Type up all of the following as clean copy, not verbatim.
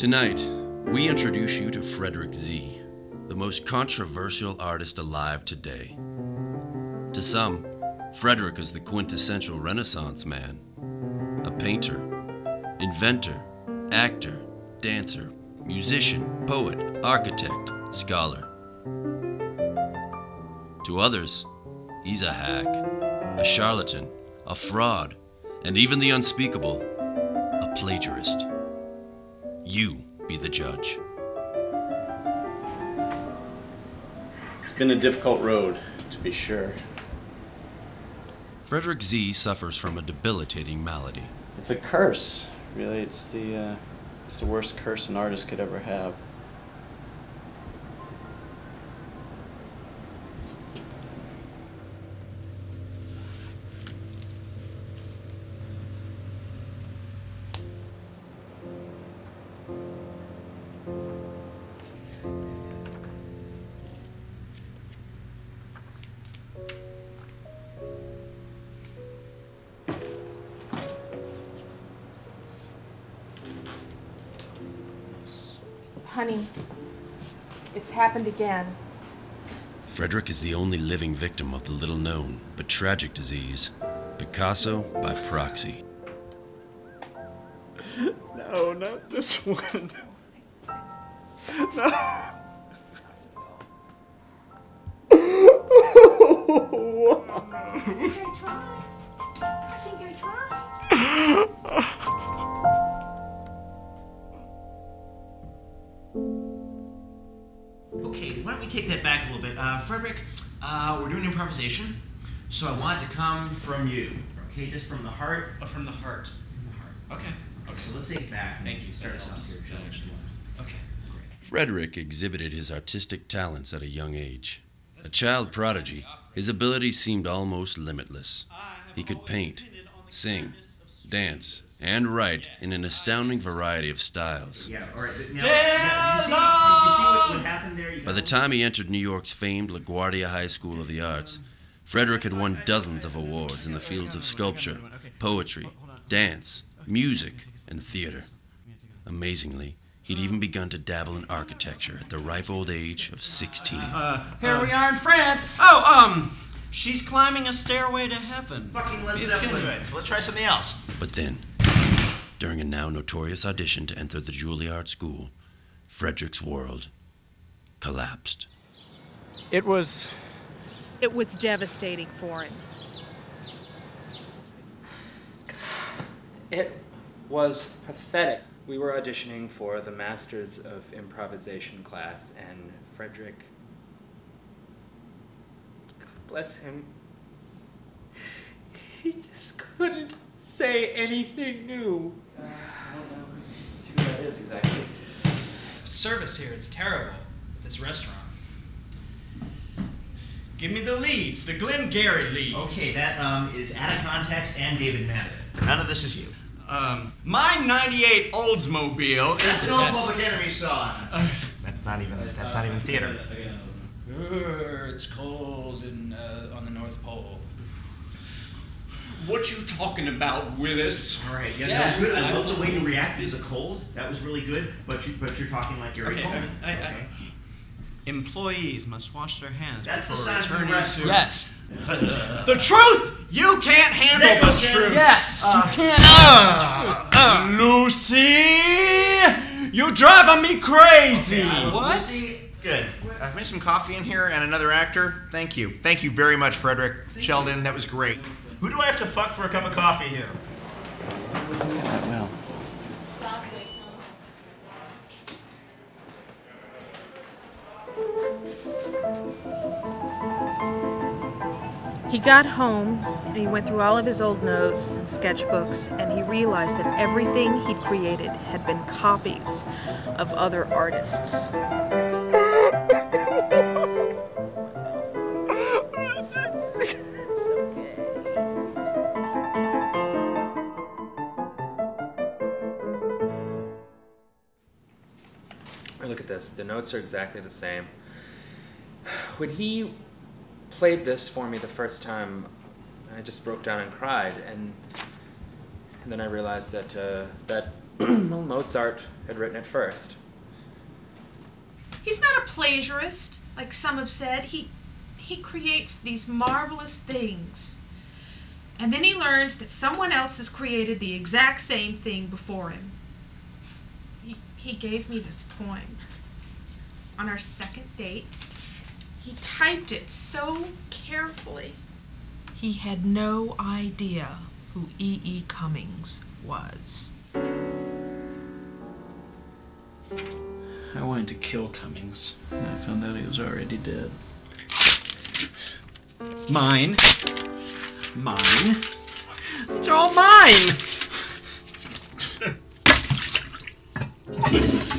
Tonight, we introduce you to Frederick Z, the most controversial artist alive today. To some, Frederick is the quintessential Renaissance man, a painter, inventor, actor, dancer, musician, poet, architect, scholar. To others, he's a hack, a charlatan, a fraud, and even the unspeakable, a plagiarist. You be the judge. It's been a difficult road, to be sure. Frederick Z suffers from a debilitating malady. It's a curse, really. It's the worst curse an artist could ever have. Honey, it's happened again. Frederick is the only living victim of the little-known but tragic disease, Picasso by proxy. No, not this one. No. I think I tried. Okay, why don't we take that back a little bit? Frederick, we're doing improvisation, so I want it to come from you. Okay, just from the heart. Oh, from the heart. From the heart. Okay. Okay, so let's take it back. Thank you. Start us off here, shall we? Okay, great. Frederick exhibited his artistic talents at a young age. A child prodigy, his abilities seemed almost limitless. He could paint, sing, dance, and write in an astounding variety of styles. Yeah, all right. Now, you see what happened there? By the time he entered New York's famed LaGuardia High School of the Arts, Frederick had won dozens of awards in the fields of sculpture, poetry, dance, music, and theater. Amazingly, he'd even begun to dabble in architecture at the ripe old age of 16. Here we are in France. She's climbing a stairway to heaven. Fucking Led Zeppelin. So let's try something else. But then, during a now notorious audition to enter the Juilliard School, Frederick's world collapsed. It was devastating for him. It was pathetic. We were auditioning for the Masters of Improvisation class, and Frederick, God bless him, he just couldn't say anything new. I don't know who that is exactly. Service here, it's terrible at this restaurant. Give me the leads, the Glengarry leads. Okay, that is out of context and David Mamet. None of this is you. My 98 Oldsmobile. That's an old Public Enemy song. That's not even theater. It's cold on the North Pole. What you talking about, Willis? All right, yeah, yes, that was good. I love the way you reacted as a cold. That was really good. But you're talking like you're okay, a cold. Okay. Employees must wash their hands That's the before sign from the returning restaurant. Yes. The truth! You can't handle the truth. Yes, you can't. Lucy! You driving me crazy! Okay, What? Lucy. Good. I've made some coffee in here and another actor. Thank you. Thank you very much, Frederick. Sheldon, that was great. Who do I have to fuck for a cup of coffee here? Well. He got home and he went through all of his old notes and sketchbooks, and he realized that everything he'd created had been copies of other artists. Look at this. The notes are exactly the same. When he played this for me the first time, I just broke down and cried, and then I realized that that Well, Mozart had written it first. He's not a plagiarist, like some have said. He creates these marvelous things. And then he learns that someone else has created the exact same thing before him. He gave me this poem. On our second date, he typed it so carefully. He had no idea who E.E. Cummings was. I wanted to kill Cummings, and I found out he was already dead. Mine. Mine. They're all mine!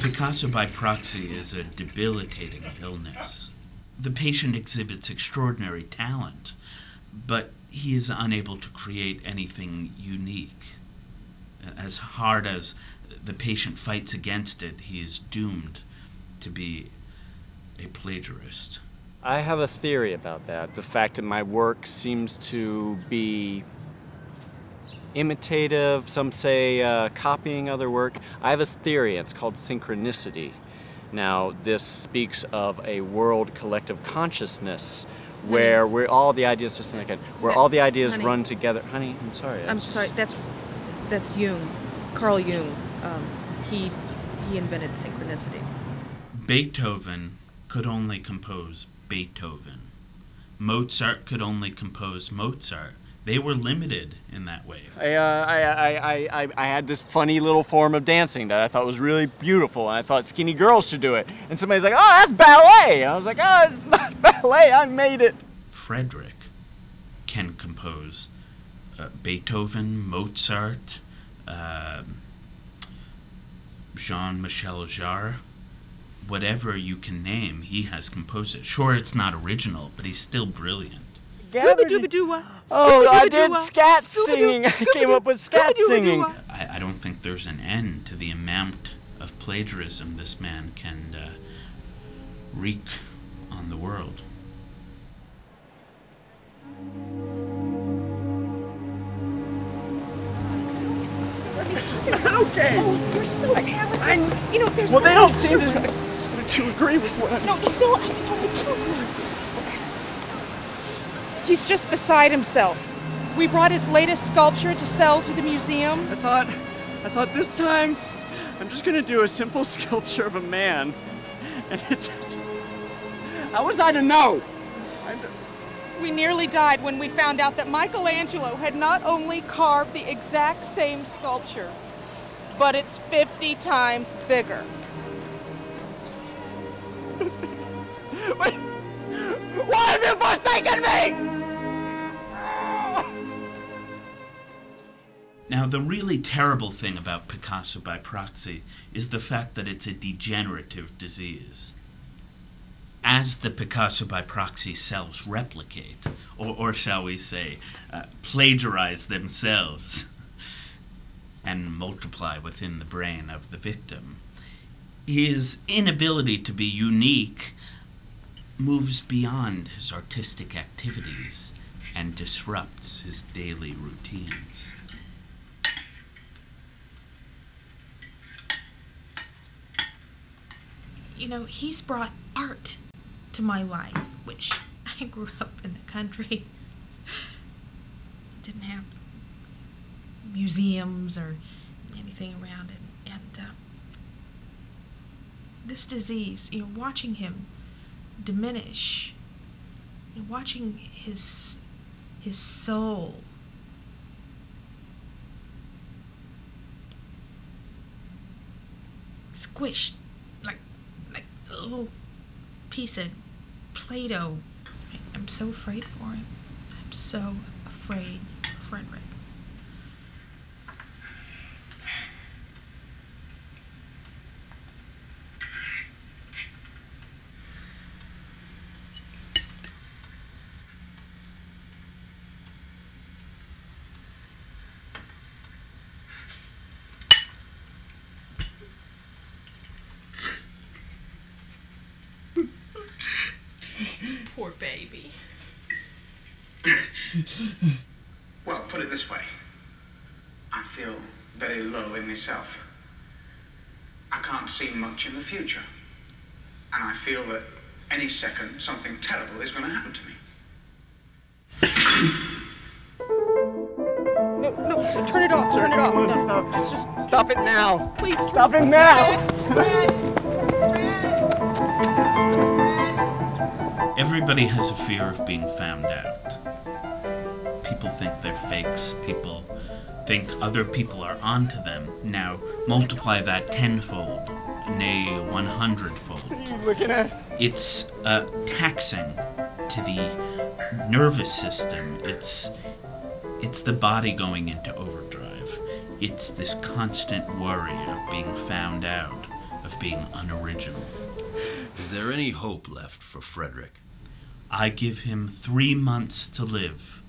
Picasso by proxy is a debilitating illness. The patient exhibits extraordinary talent, but he is unable to create anything unique. As hard as the patient fights against it, he is doomed to be a plagiarist. I have a theory about that. The fact that my work seems to be imitative, some say copying other work. I have a theory, it's called synchronicity. Now, this speaks of a world collective consciousness where we're all the ideas, just a second, where all the ideas run together. Honey, I'm sorry. I'm sorry, that's Jung, Carl Jung. He invented synchronicity. Beethoven could only compose Beethoven. Mozart could only compose Mozart. They were limited in that way. I had this funny little form of dancing that I thought was really beautiful, and I thought skinny girls should do it. And somebody's like, oh, that's ballet! And I was like, oh, it's not ballet, I made it. Frederick can compose Beethoven, Mozart, Jean-Michel Jarre, whatever you can name, he has composed it. Sure, it's not original, but he's still brilliant. Oh, I did scat singing. I came up with scat singing. I don't think there's an end to the amount of plagiarism this man can wreak on the world. Okay. Oh, you're so talented. You know, there's well, they don't seem to agree with what I'm... No, you know, he's just beside himself. We brought his latest sculpture to sell to the museum. I thought this time I'm just gonna do a simple sculpture of a man, and it's how was I to know? We nearly died when we found out that Michelangelo had not only carved the exact same sculpture, but it's 50 times bigger. Wait, why have you forsaken me? Now, the really terrible thing about Picasso by proxy is the fact that it's a degenerative disease. As the Picasso by proxy cells replicate, or shall we say, plagiarize themselves and multiply within the brain of the victim, his inability to be unique moves beyond his artistic activities and disrupts his daily routines. You know, he's brought art to my life, which I grew up in the country. Didn't have museums or anything around it. And this disease, you know, watching him diminish, you know, watching his soul squished like a little piece of Play-Doh. I'm so afraid for him. I'm so afraid for Frederick. Poor baby. Well, put it this way. I feel very low in myself. I can't see much in the future. And I feel that any second something terrible is going to happen to me. No, so turn it off, turn it off. Come on, No, stop. it's just, Stop it now. please. Stop it now. Everybody has a fear of being found out. People think they're fakes. People think other people are onto them. Now, multiply that tenfold, nay, 100-fold. What are you looking at? It's taxing to the nervous system. It's the body going into overdrive. It's this constant worry of being found out, of being unoriginal. Is there any hope left for Frederick? I give him 3 months to live.